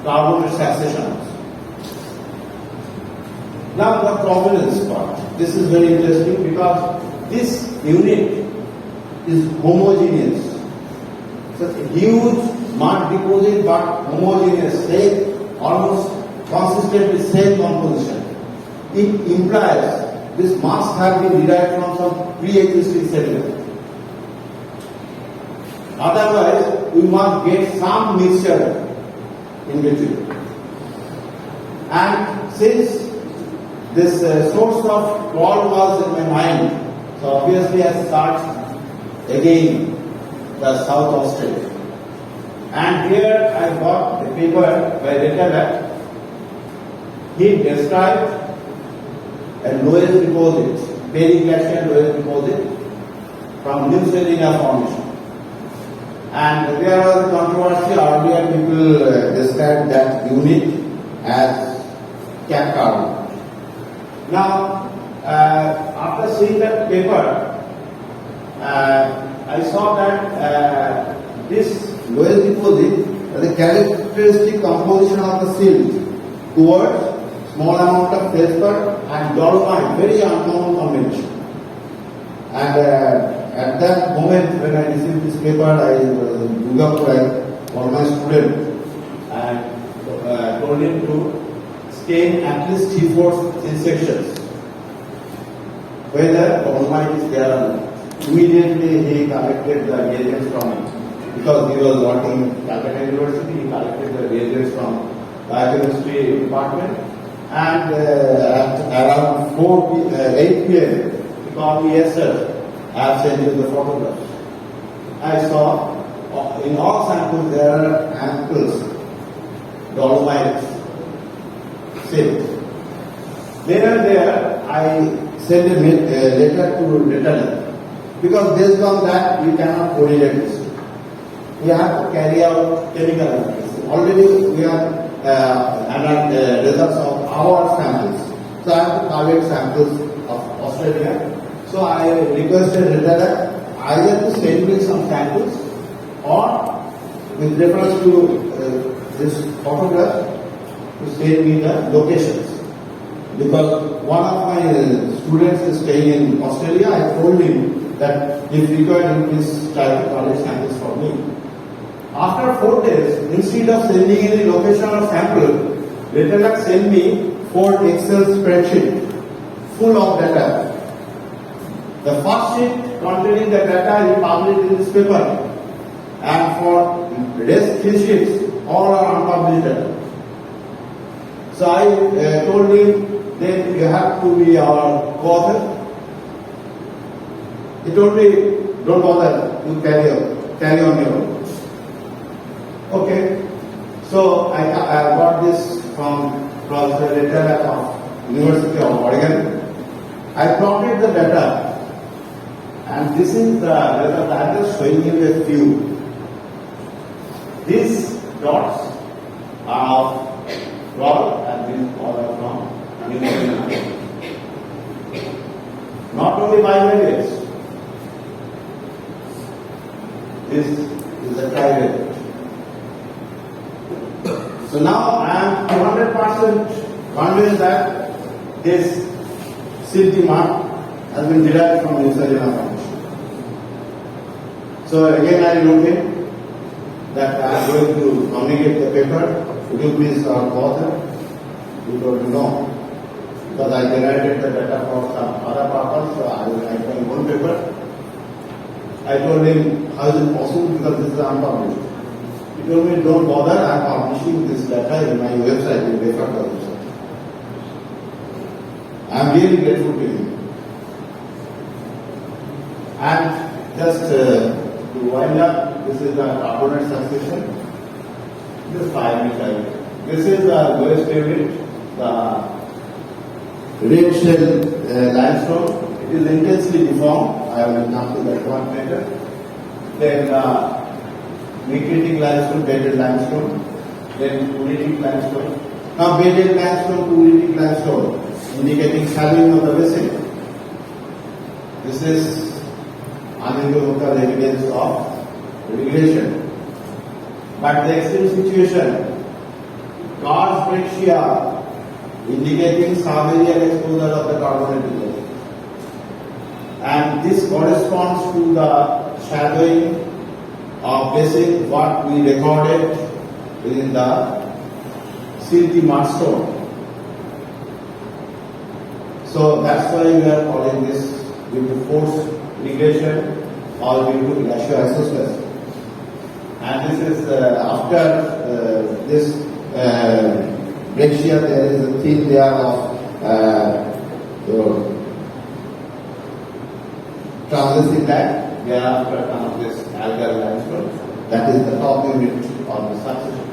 [SPEAKER 1] carbonate successions. Now the provenance part. This is very interesting because this unit is homogeneous. So it's a huge mud deposit but homogeneous, same, almost consistently same composition. It implies this must have been derived from some pre-existing sediment. Otherwise, we must get some mixture in between. And since this source of Krol was in my mind, so obviously I start again the South Australia. And here I got a paper by Reteller. He described a lowest deposit, periglacial lowest deposit from New Selina formation. And there was a controversy. Earlier people described that unit as Cap Carbon. Now, after seeing that paper, I saw that this lower deposit has a characteristic composition of the silt towards small amount of feldspar and dolomite, very uncommon combination. And at that moment when I received this paper, Durgapur, one of my student, and told him to stain at least 3/4 in sections. Whether dolomite is there or not. Immediately he collected the reagents from it. Because he was working in Kolkata University, he collected the reagents from biochemistry department. And at around 8 p.m., he called me, yes sir, I have sent you the photographs. I saw in all samples there are amples, dolomite, silt. There, I sent a letter to returner. Because based on that, we cannot correlate this. We have to carry out chemical analysis. Already we have results of our samples. So I have to collect samples of Australia. So I requested returner either to send me some samples or with reference to this photograph to send me the locations. Because one of my students is staying in Australia, I told him that if required, please try to collect samples for me. After 4 days, instead of sending any location or sample, returner sent me 4 Excel spreadsheet full of data. The first sheet containing the data is published in this paper, and for rest 3 sheets, all are unpublished data. So I told him, then you have to be our co-author. He told me, don't bother, you carry on your own. Okay, so I got this from Professor of University of Oregon. I plotted the data, and this is the result. I am just showing you a few. These dots are Krol, and these all are from University. Not only biovariates. This is a private. So now I am 200% convinced that this silty mark has been derived from the Lesser formation. So again I wrote him that I am going to communicate the paper. Would you please author? He told me no. Because I generated the data for some other purpose, so I will write my own paper. I told him, how is it possible, because this is unpublished. He told me, don't bother, I am publishing this data in my website, you refer to the website. I am really grateful to him. And just to wind up, this is the carbonate succession. This 5 meter. This is the lowest unit, the red shell limestone. It is intensely deformed. I will come to that one later. Then micritic limestone, bedded limestone. Then uritic limestone. Now bedded limestone to uritic limestone, indicating sagging of the vessel. This is unequivocal evidence of regression. But the extreme situation, Karst brachia, indicating Siberian exposure of the carbonate deposit. And this corresponds to the shadowing of basic what we recorded in the silty marstone. So that's why we are calling this due to force regression or due to glacial isosceles. And this is after this brachia, there is a thin layer of translucent lag. Thereafter comes this algal limestone. That is the top unit of the succession.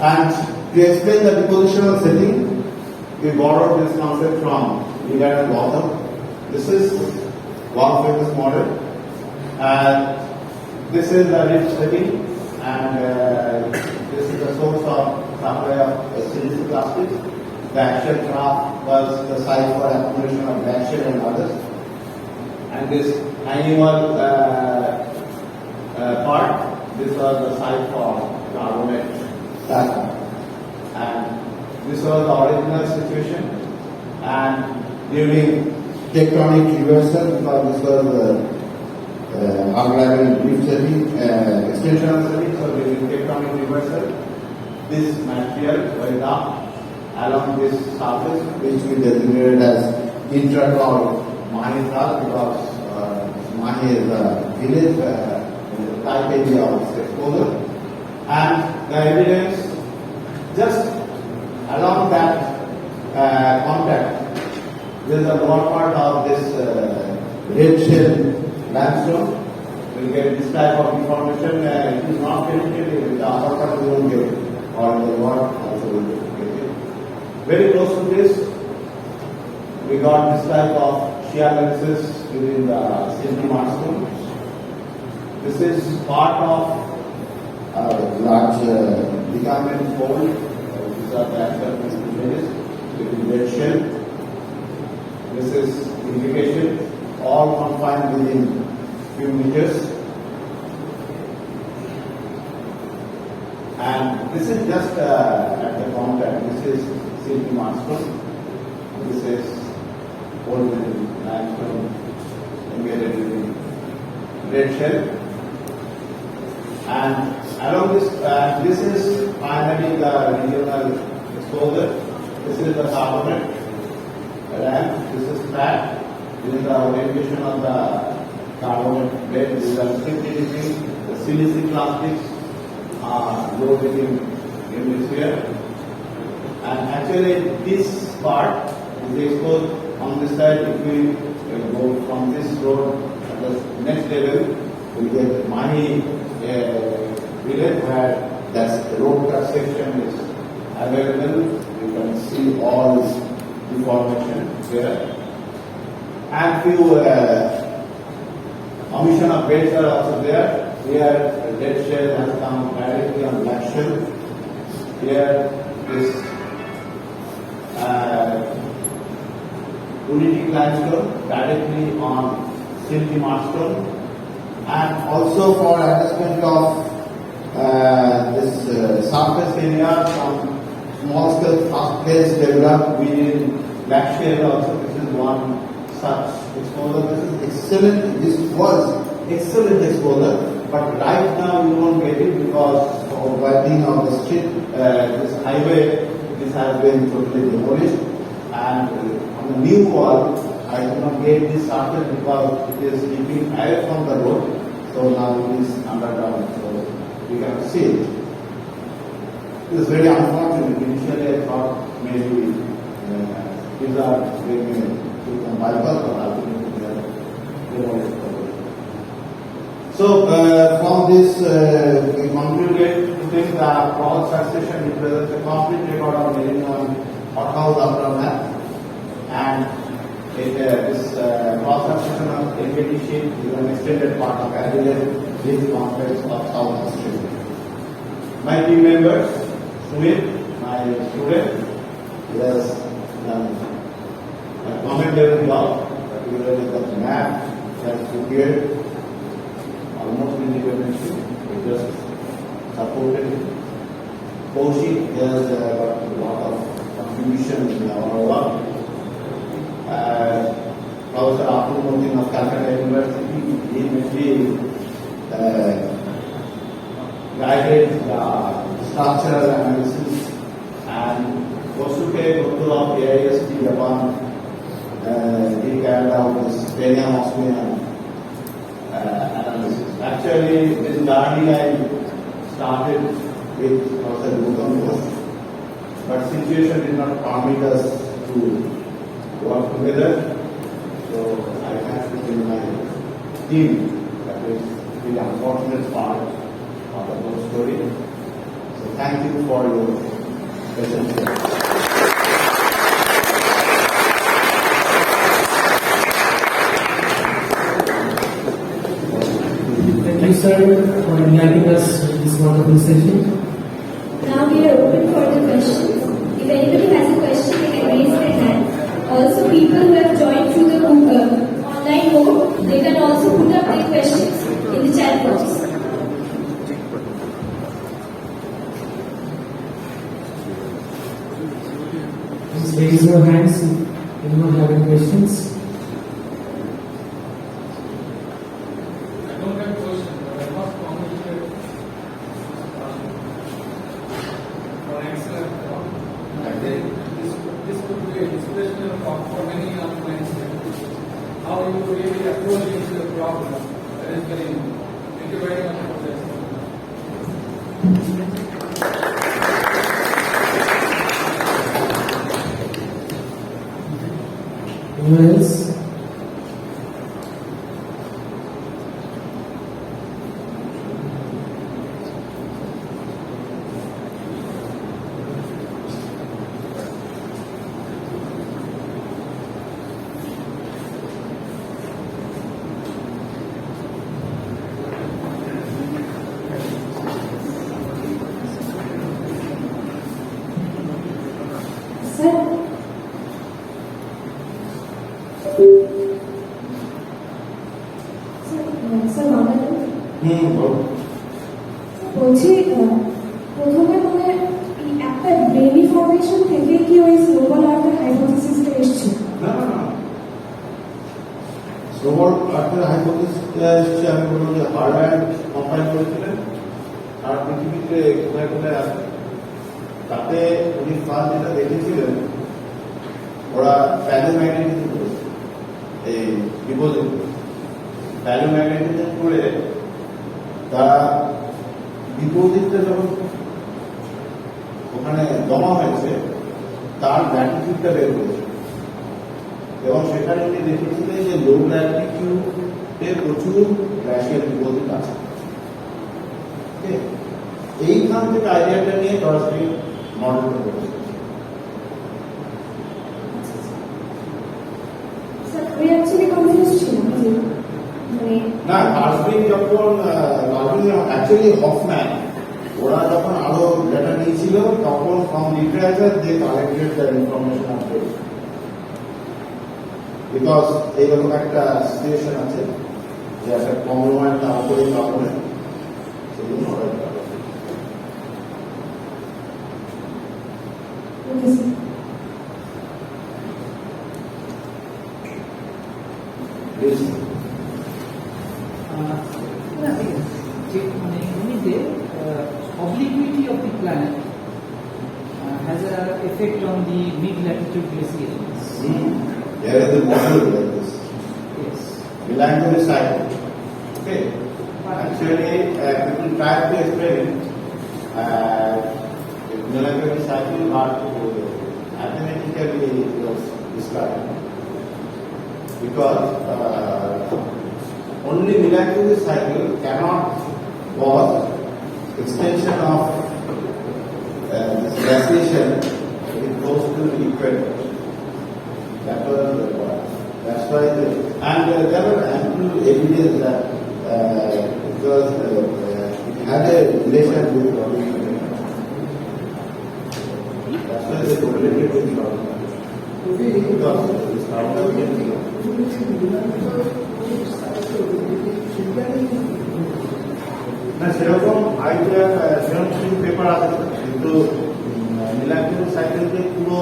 [SPEAKER 1] And to explain the depositional setting, we borrowed this concept from Liggett and Waltham. This is one famous model. And this is the rich setting, and this is the source of supply of silicic plastics. The actual trough was the site for accumulation of glacier and others. And this animal part. This was the site for carbonate saga. And this was the original situation. And during tectonic reversal, because this was archival reef setting, extension setting, so during tectonic reversal, this material went up along this surface, which we designated as intracore Mahindra, because Mahi is a village, type area of exposure. And the evidence just along that contact, there is a lower part of this red shell limestone. We will get this type of information. It is not penetrated with the upper part, we won't get it, or the lower also will get it. Very close to this, we got this type of shear lenses within the Silty Marstone. This is part of a large ligament fold. These are the actual images with red shell. This is indication, all confined within few meters. And this is just at the contact. This is Silty Marstone. This is old limestone embedded within red shell. And along this, this is finally the regional exposure. This is the carbonate ramp. This is flat. This is the orientation of the carbonate bed. These are 50 degrees. The silicic plastics are loaded in this here. And actually, this part is exposed on this side. If we go from this road at the next level, we get Mahi village where that road cut section is available. You can see all this information here. And few omission of beds are also there. Here red shell has come directly on black shell. Here this unitic limestone directly on Silty Marstone. And also for assessment of this surface area, some small scale fast plates developed within black shell also. This is one such exposure. This is excellent. This was excellent exposure, but right now you won't get it because of widening of the street, this highway, this has been totally demolished. And on the new wall, I cannot get this surface because it is keeping away from the road. So now it is underground, so we can see it. It is very unfortunate. Initially I thought maybe these are going to bypass, but ultimately they are demolished. So from this, we concluded to think the Krol succession represents a complete record of millennium hothouse aftermath, and this Krol succession of LKT sheet is an extended part of Adelaide Reef Complex of South Australia. My team members, Sumit, my student, he has done a commendable job, particularly the map that is prepared almost independently. We just supported it. Kaushik has got a lot of contribution in our work. Professor Apumotin of Kolkata University, he mainly guided the structural analysis, and Kosuke Gupta of AIST Japan, he carried out this Penian analysis. Actually, this journey I started with Professor Durgapur, but situation did not permit us to work together. So I have to tell my team that is the unfortunate part of the whole story. So thank you for your patience.
[SPEAKER 2] Thank you, sir, for enlightening us with this wonderful session.
[SPEAKER 3] Now we are open for the questions. If anybody has a question, they can raise their hand. Also, people who have joined through the Google online mode, they can also
[SPEAKER 2] Please raise your hands if anyone have any questions.
[SPEAKER 4] I don't have a question, but I must congratulate for excellent work. I think this could be an inspirational talk for many young minds. How you really approach into the problem. That is very good. Thank you very much for this.
[SPEAKER 2] Anyone else?
[SPEAKER 3] Sir, sir বলছি প্রথমে মানে একটা baby formation থেকে কি ওই snowball আর্থের হাইপোথিসিসটা এসেছিল?
[SPEAKER 1] না না না, স্নোবল আর্থের হাইপোথিসিসটা এসছে আমি বললাম যে হার্ল্যান্ড কম্পাইল করেছিলেন আর পৃথিবীতে কোথায় কোথায় আছে, তাতে উনি ফার্স্ট যেটা দেখেছিলেন ওরা প্যালোম্যাগনেটিজম করেছে, এই ডিপোজিট প্যালোম্যাগনেটিজম করে তারা ডিপোজিটটা যখন ওখানে জমা হয়েছে তার ল্যাটিটিউডটা বের করেছে এবং সেখানে উনি দেখেছিলেন যে লো ল্যাটিটিউডে প্রচুর গ্যাসিয়াল ডিপোজিট আছে। এইখান থেকে আইডিয়াটা নিয়ে সরাসরি মডেলটা করেছে।
[SPEAKER 3] স্যার আমি অ্যাকচুয়ালি কনফিউজ ছিলাম যে মানে
[SPEAKER 1] না, ডাস্টবিন যখন অ্যাকচুয়ালি হফম্যান ওরা যখন আরো ডেটা নিয়েছিল তখন from literature they collected the information of this, because এইরকম একটা সিচুয়েশন আছে যে একটা কংগ্লোমারেট না উপরে কারণে সেই জন্য ওরা এটা করে।
[SPEAKER 3] Okay sir.
[SPEAKER 1] Yes.
[SPEAKER 5] Obliquity of the planet has an effect on the mid-latitude glaciations.
[SPEAKER 1] There is a model like this.
[SPEAKER 5] Yes.
[SPEAKER 1] Melancholy cycle. Okay. Actually, people try to explain it. Melancholy cycle hard to mathematically described because only melancholy cycle cannot cause extension of this glaciation very close to the equator. That's why there are ample evidence that because it had a relation with problem. That's why they correlated with problem. Because this problem না সেরকম idea সেরকম কিছু paper আছে কিন্তু মিলাকিউল সাইকেলকে পুরো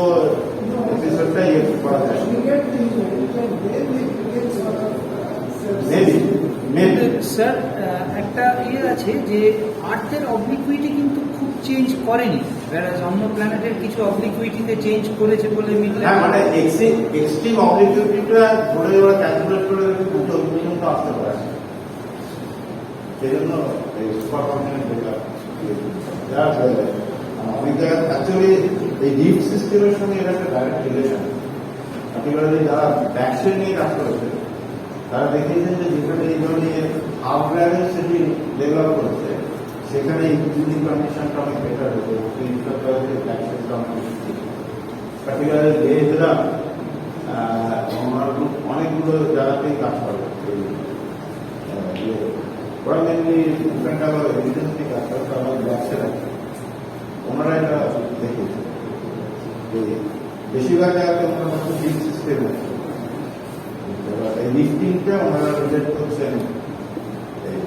[SPEAKER 1] এপিসোডটা ইয়ে করা যায় মেবি
[SPEAKER 5] স্যার একটা ইয়ে আছে যে আর্থের অবলিকুইটি কিন্তু খুব চেঞ্জ করেনি, whereas অন্য প্ল্যানেটের কিছু অবলিকুইটিতে চেঞ্জ করেছে বলে
[SPEAKER 1] হ্যাঁ মানে এক্সট্রিম অবলিকুইটিটা ধরে ওরা ক্যালকুলেট করে দুটো পর্যন্ত আসতে পারে, সেই জন্য এই সুপার কন্টিনেন্ট অনেক জায়গায় অ্যাকচুয়ালি এই ডিপ সিস্টেমের সঙ্গে এটা একটা ডাইরেক্ট রিলেশন। পার্টিকুলারলি যারা ভ্যাকসিন নিয়ে কাজ করেছে তারা দেখিয়েছেন যে যেখানে এই ধরনের হাফ গ্রাভেল সিটি ডেভেলপ করেছে সেখানে ইনক্লুডিং কন্ডিশনটা অনেক বেটার হতো, ভ্যাকসিনটা অনেক বেশি। পার্টিকুলারলি লেজরা অনেকগুলো জায়গাতেই কাজ করে, ওরা মেনলি ডিফারেন্ট আবার এভিডেন্স নিয়ে কাজ করে, আবার ভ্যাকসিন ওনারা এটা দেখেছে যে বেশিরভাগ জায়গাতে ওনারা হচ্ছে ডিপ সিস্টেম আছে, এই লিফটিংটা ওনারা রিলেট করছেন এই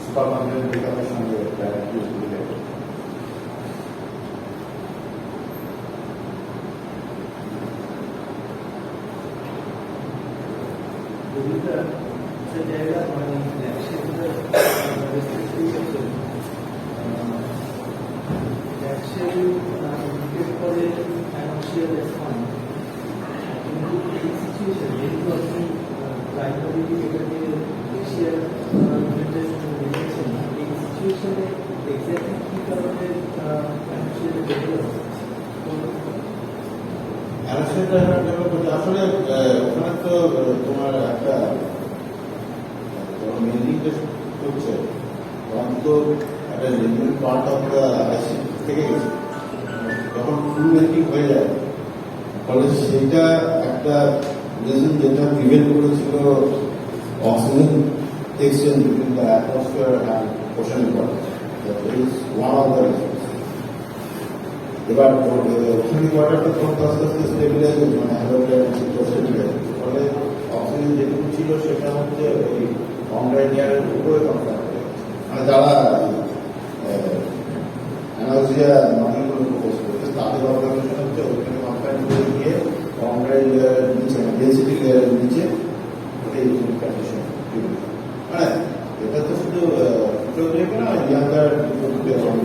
[SPEAKER 1] সুপার কন্টিনেন্ট ব্রেকআপের সঙ্গে ডাইরেক্টলি রিলেটেড।
[SPEAKER 6] গভীরতা সে জায়গা মানে সেগুলো actually indicated for a financial response. কিন্তু এই সিচুয়েশন যেহেতু আপনি প্রাইমারি এটাকে এশিয়ার রেখেছেন এই সিচুয়েশনে এক্স্যাক্টলি কী কারণে ফাইন্যান্সিয়াল ডেভেলপ
[SPEAKER 1] আসলে ওখানে তো তোমার একটা মেনলি করছে তখন তো একটা রেগুলার পার্ট অফ দ্য আইসি থেকে গেছে যখন ফুল মেন্টিং হয়ে যায় ফলে সেইটা একটা রিজন যেটা প্রিভেন্ট করেছিল oxygen exchange between the atmosphere and ocean water that is one of the reasons এবার ওখানে ওয়াটারটা তখন আস্তে আস্তে স্টেবিলাইজ হয়েছে মানে স্টেবিলাইজ ফলে অক্সিজেন যেটুকু ছিল সেটা হচ্ছে ওই বাউন্ডারি লেয়ারের উপরে কনফার্ট করে মানে যারা অ্যানালজিয়া মানিগুলো প্রপোজ করছে তাদের অবজারভেশন হচ্ছে ওখানে কনফার্ট করে গিয়ে বাউন্ডারি লেয়ারের নিচে ডেন্সিটি লেয়ারের নিচে এই কন্ডিশন মানে এটা তো শুধু না ইয়াঙ্গার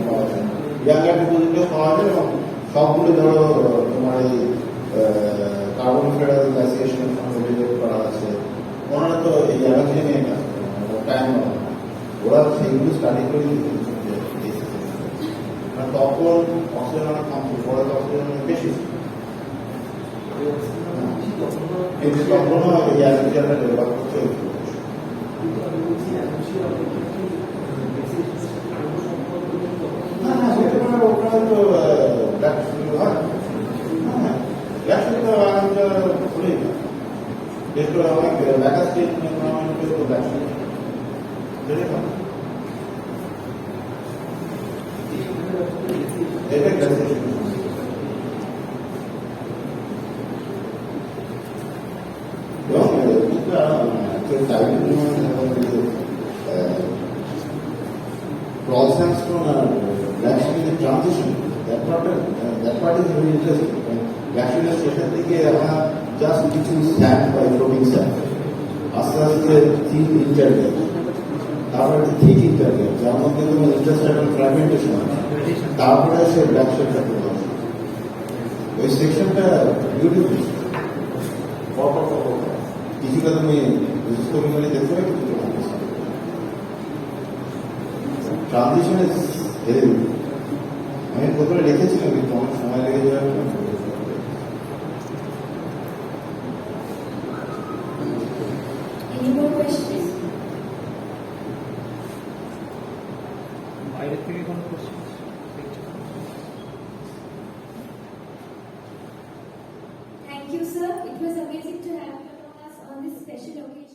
[SPEAKER 1] পাওয়া যায় ইয়াঙ্গার ডিপোজিটও পাওয়া যায় এবং সবগুলো ধরো তোমার এই কার্বন ফেডারেল গ্যাসিয়েশন রিলেট করা আছে ওনারা তো এই অ্যালার্জি নিয়ে কাজ করে টাইম ওরা সেইগুলো স্টাডি করে তখন অক্সিজেন অনেক কম ছিল পরে অক্সিজেন বেশি কিন্তু তখনও এই অ্যালার্জিটা ডেভেলপ করতে ওখানে তো Roll sandstone actually the transition that part is very interesting. Actually station থেকে আমরা just কিছু sand by floating sand আস্তে আস্তে thick interval তারপরে thick interval যার মধ্যে তোমার interstitial fragmentation আছে তারপরে সে ব্ল্যাক শেডটা তৈরি হয় ওই সেকশনটা বিউটিফুল কিছুটা তুমি বিশেষ করে মানে দেখতে পাবে কিছু ট্রানজিশন ইজ ভেরি আমি প্রথমে লিখেছিলাম কিন্তু অনেক সময় লেগে যাওয়ার
[SPEAKER 3] Any more questions?
[SPEAKER 5] বাইরে থেকে কোনো question
[SPEAKER 3] Thank you, sir. It was amazing to have you among us on this special occasion.